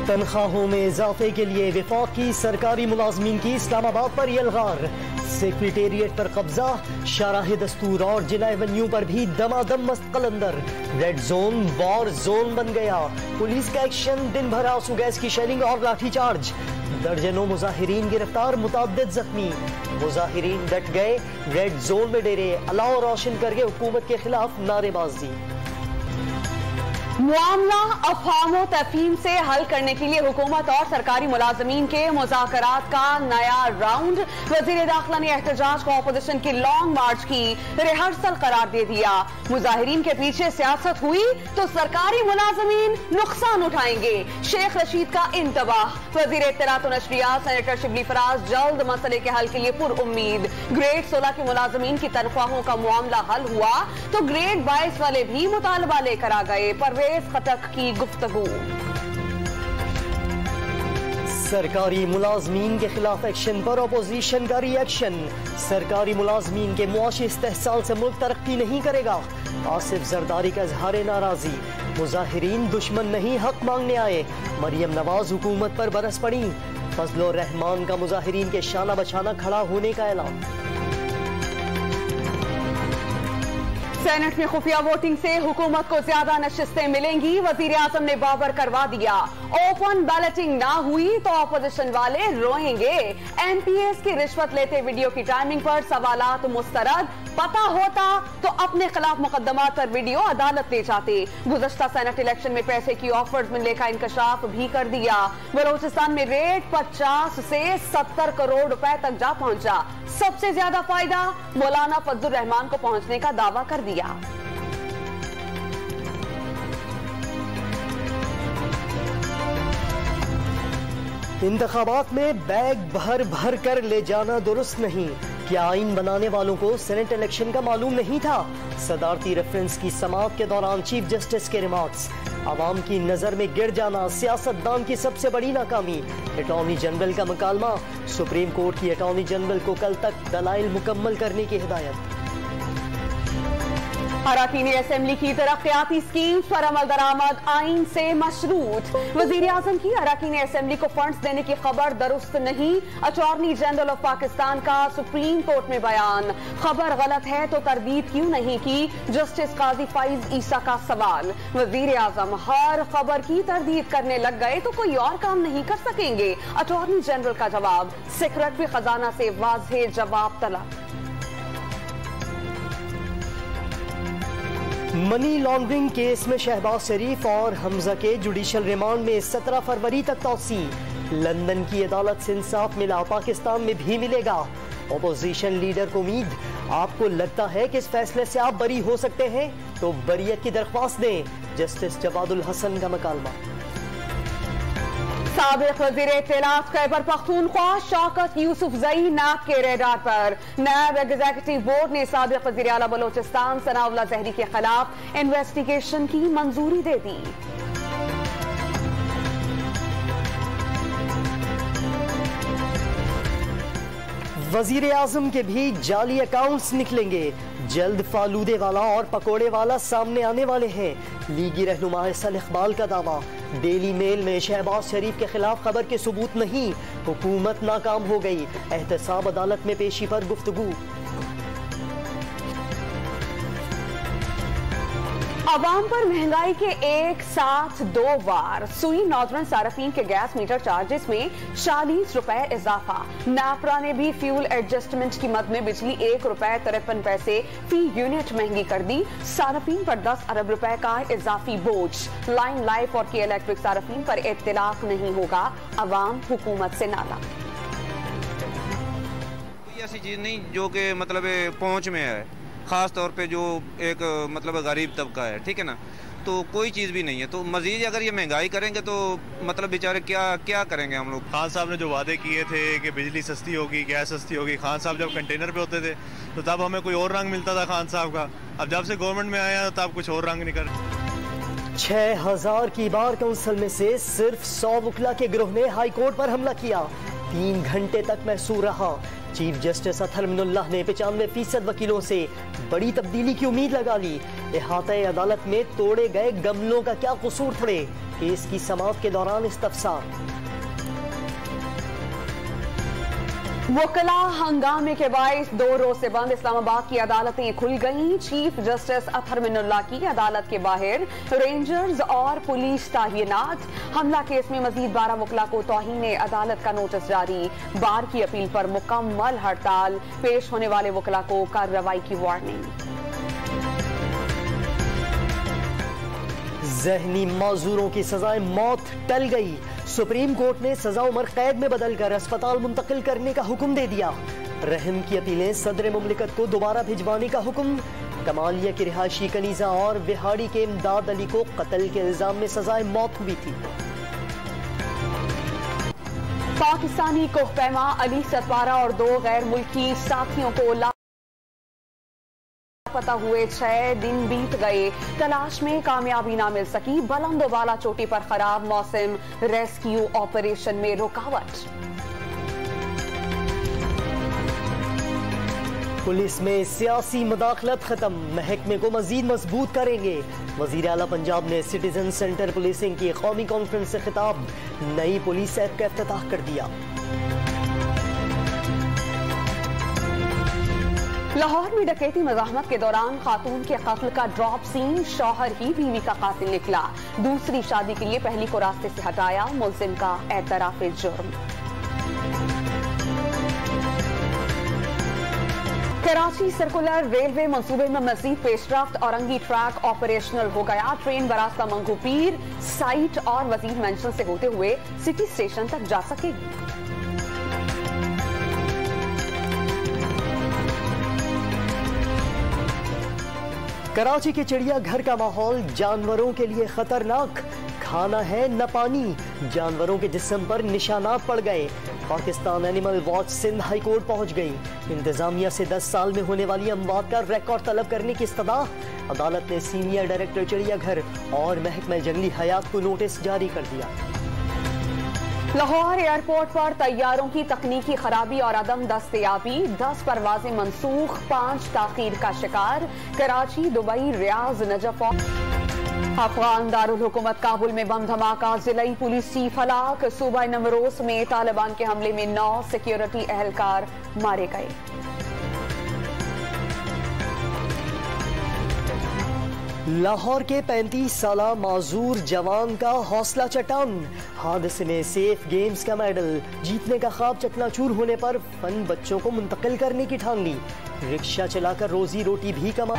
तनख्वाहों में इजाफे के लिए वफाकी सरकारी मुलाजमीन की इस्लामाबाद पर यलगार। सेक्रेटेरिएट पर कब्जा, शाराह दस्तूर और जिला एवेन्यू पर भी दमादम मस्त कलंदर। रेड जोन वॉर जोन बन गया। पुलिस का एक्शन, दिन भर आंसू गैस की शेलिंग और लाठीचार्ज। दर्जनों मुजाहिरीन गिरफ्तार, मुताद्दिद जख्मी। मुजाहिरीन डट गए, रेड जोन में डेरे। अलाव रोशन करके हुकूमत के खिलाफ नारेबाजी। मामला अफवाहों तफहीम से हल करने के लिए हुकूमत और सरकारी मुलाजमीन के मुज़ाकरात का नया राउंड। वज़ीर दाखिला ने एहतजाज को अपोजिशन की लॉन्ग मार्च की रिहर्सल करार दे दिया। मुजाहिरीन के पीछे सियासत हुई तो सरकारी मुलाजमीन नुकसान उठाएंगे, शेख रशीद का इंतबाह। वज़ीर इत्तलात व नशरियात सेनेटर शिबली फराज जल्द मसले के हल के लिए पुरउम्मीद। ग्रेड 16 के मुलाजमीन की तनख्वाहों का मामला हल हुआ तो ग्रेड 22 वाले भी मुतालबा लेकर आ गए। परवेज खटक की गुफ्तगू। सरकारी मुलाजमीन के खिलाफ एक्शन पर अपोजिशन का रिएक्शन। सरकारी मुलाजमीन के मुआशी इस्तेहसाल से मुल्क तरक्की नहीं करेगा। आसिफ जरदारी का इजहार नाराजी। मुजाहिरीन दुश्मन नहीं, हक मांगने आए। मरियम नवाज हुकूमत पर बरस पड़ी। फजल रहमान का मुजाहिरीन के शाना बछाना खड़ा होने का ऐलान। सेनेट में खुफिया वोटिंग से हुकूमत को ज्यादा नशिस्तें मिलेंगी, वजीर आजम ने बाबर करवा दिया। ओपन बैलेटिंग ना हुई तो अपोजिशन वाले रोएंगे। एमपीएस की रिश्वत लेते वीडियो की टाइमिंग पर सवालात मुस्तरद। पता होता तो अपने खिलाफ मुकदमा पर वीडियो अदालत ले जाते। गुज़श्ता सेनेट इलेक्शन में पैसे की ऑफर्स मिलने का इंकशाफ भी कर दिया। बलोचिस्तान में रेट 50 से 70 करोड़ रुपए तक जा पहुंचा। सबसे ज्यादा फायदा मौलाना फजलुर रहमान को पहुंचने का दावा कर दिया। इंतखाबात में बैग भर भर कर ले जाना दुरुस्त नहीं। क्या आइन बनाने वालों को सेनेट इलेक्शन का मालूम नहीं था? सदारती रेफरेंस की समाअत के दौरान चीफ जस्टिस के रिमार्क्स। आवाम की नजर में गिर जाना सियासतदान की सबसे बड़ी नाकामी। अटॉर्नी जनरल का मुकालमा। सुप्रीम कोर्ट की अटॉर्नी जनरल को कल तक दलाइल मुकम्मल करने की हिदायत। अरकानी असेंबली की तरक्याती स्कीम पर अमल दरामद आइन से मशरूत। वजीर आजम की अरकानी असेंबली को फंड्स देने की खबर दुरुस्त नहीं। अटॉर्नी जनरल ऑफ पाकिस्तान का सुप्रीम कोर्ट में बयान। खबर गलत है तो तरदीद क्यों नहीं की, जस्टिस काजी फाइज ईसा का सवाल। वजीर आजम हर खबर की तरदीद करने लग गए तो कोई और काम नहीं कर सकेंगे, अटॉर्नी जनरल का जवाब। सेक्रेटरी खजाना से वाज़ेह जवाब तलब। मनी लॉन्ड्रिंग केस में शहबाज शरीफ और हमजा के जुडिशल रिमांड में 17 फरवरी तक तौसी। लंदन की अदालत से इंसाफ मिला, पाकिस्तान में भी मिलेगा। अपोजिशन लीडर को उम्मीद। आपको लगता है कि इस फैसले से आप बरी हो सकते हैं तो बरियत की दरख्वास्त दें, जस्टिस जवादुल हसन का मुकालमा। साबिक वज़ीर इत्तलात खैबर पख्तूनख्वा शौकत यूसुफजई नाब के रेडार पर। नायब एग्जीक्यूटिव बोर्ड ने साबिक वज़ीर आला बलोचिस्तान सनाउल्लाह ज़हरी के खिलाफ इन्वेस्टिगेशन की मंजूरी दे दी। वजीर आजम के भी जाली अकाउंट्स निकलेंगे। जल्द फालूदे वाला और पकोड़े वाला सामने आने वाले हैं। लीगी रहनुमा एहसन इकबाल का दावा। डेली मेल में शहबाज शरीफ के खिलाफ खबर के सबूत नहीं, हुकूमत नाकाम हो गई। एहतसाब अदालत में पेशी पर गुफ्तगू। अवाम पर महंगाई के एक साथ 2 वार। सुई नॉर्दर्न सार्फिन के गैस मीटर चार्जेस में 40 रुपए इजाफा। नापरा ने भी फ्यूल एडजस्टमेंट की मद में बिजली 1 रुपए 53 पैसे फी यूनिट महंगी कर दी। सार्फिन पर 10 अरब रुपए का इजाफी बोझ। लाइन लाइफ और के इलेक्ट्रिक सार्फिन पर इत्तलाक नहीं होगा, अवाम हुकूमत से नाला। कोई ऐसी चीज नहीं जो कि मतलब पहुंच में है, ख़ास तौर पे जो एक मतलब गरीब तबका है, ठीक है ना, तो कोई चीज़ भी नहीं है। तो मज़ीद अगर ये महंगाई करेंगे तो मतलब बेचारे क्या करेंगे हम लोग। खान साहब ने जो वादे किए थे कि बिजली सस्ती होगी, गैस सस्ती होगी, खान साहब जब कंटेनर पे होते थे तो तब हमें कोई और रंग मिलता था खान साहब का। अब जब से गवर्नमेंट में आया तब कुछ और रंग निकल। 6000 की बार काउंसिल में से सिर्फ 100 वकला के गिरोह ने हाई कोर्ट पर हमला किया। 3 घंटे तक महसूर रहा। चीफ जस्टिस अतहर मिनुल्लाह ने 95% वकीलों से बड़ी तब्दीली की उम्मीद लगा ली। इहाते अदालत में तोड़े गए गमलों का क्या कसूर थे? केस की समाअत के दौरान इस्तफसार। वकला हंगामे के बायस 2 रोज से बंद इस्लामाबाद की अदालतें खुल गईं। चीफ जस्टिस अतहर मिनुल्लाह की अदालत के बाहर रेंजर्स और पुलिस तैनात। हमला केस में मजीद 12 वकला को तौहीन अदालत का नोटिस जारी। बार की अपील पर मुकम्मल हड़ताल। पेश होने वाले वकला को कार्रवाई की वार्निंग। जहनी माजूरों की सजाएं मौत टल गई। सुप्रीम कोर्ट ने सजा उम्र कैद में बदलकर अस्पताल मुंतकिल करने का हुक्म दे दिया। रहम की अपीलें सदर मुमलिकत को दोबारा भिजवाने का हुक्म। कमालिया की रिहायशी कनीजा और बिहाड़ी के इमदाद अली को कत्ल के इल्जाम में सजाए मौत हुई थी। पाकिस्तानी कोहपैमा अली सतवारा और 2 गैर मुल्की साथियों को पता हुए 6 दिन बीत गए। तलाश में कामयाबी ना मिल सकी। बुलंदोबाला चोटी पर खराब मौसम। रेस्क्यू ऑपरेशन में रुकावट। पुलिस में सियासी मुदाखलत खत्म। महकमे को मजीद मजबूत करेंगे। वजीर आला पंजाब ने सिटीजन सेंटर पुलिसिंग की कौमी कॉन्फ्रेंस से खिताब। नई पुलिस एक्ट का इफ्तिताह कर दिया। लाहौर में डकैती मज़ाहमत के दौरान खातून के कत्ल का ड्रॉप सीन। शौहर ही बीवी का कातिल निकला। दूसरी शादी के लिए पहली को रास्ते से हटाया। मुलजिम का एतराफ जुर्म। कराची सर्कुलर रेलवे मंसूबे में मजीद पेशरफ्त। औरंगी ट्रैक ऑपरेशनल हो गया। ट्रेन बरास्ता मंगू पीर साइट और वजीर मेंशन से होते हुए सिटी स्टेशन तक जा सकेगी। कराची के चिड़ियाघर का माहौल जानवरों के लिए खतरनाक। खाना है न पानी। जानवरों के जिस्म पर निशानात पड़ गए। Pakistan animal watch Sindh high court पहुंच गई। इंतजामिया से 10 साल में होने वाली अमवात का रिकॉर्ड तलब करने की इस्तदाह। अदालत ने सीनियर डायरेक्टर चिड़ियाघर और महकमा जंगली हयात को नोटिस जारी कर दिया। लाहौर एयरपोर्ट पर तैयारों की तकनीकी खराबी और अदम दस्तयाबी। 10 परवाजें मनसूख। 5 ताखीर का शिकार। कराची, दुबई, रियाज, नजफ। अफगान दारुल हुकूमत काबुल में बम धमाका। जिलाई पुलिस चीफ हलाक। सूबा नमरोज में तालिबान के हमले में 9 सिक्योरिटी एहलकार मारे गए। लाहौर के 35 साला माजूर जवान का हौसला चट्टान। हादसे में सेफ गेम्स का मेडल। जीतने का ख्वाब चकनाचूर होने पर फन बच्चों को मुंतकिल करने की ठान ली। रिक्शा चलाकर रोजी रोटी भी कमा।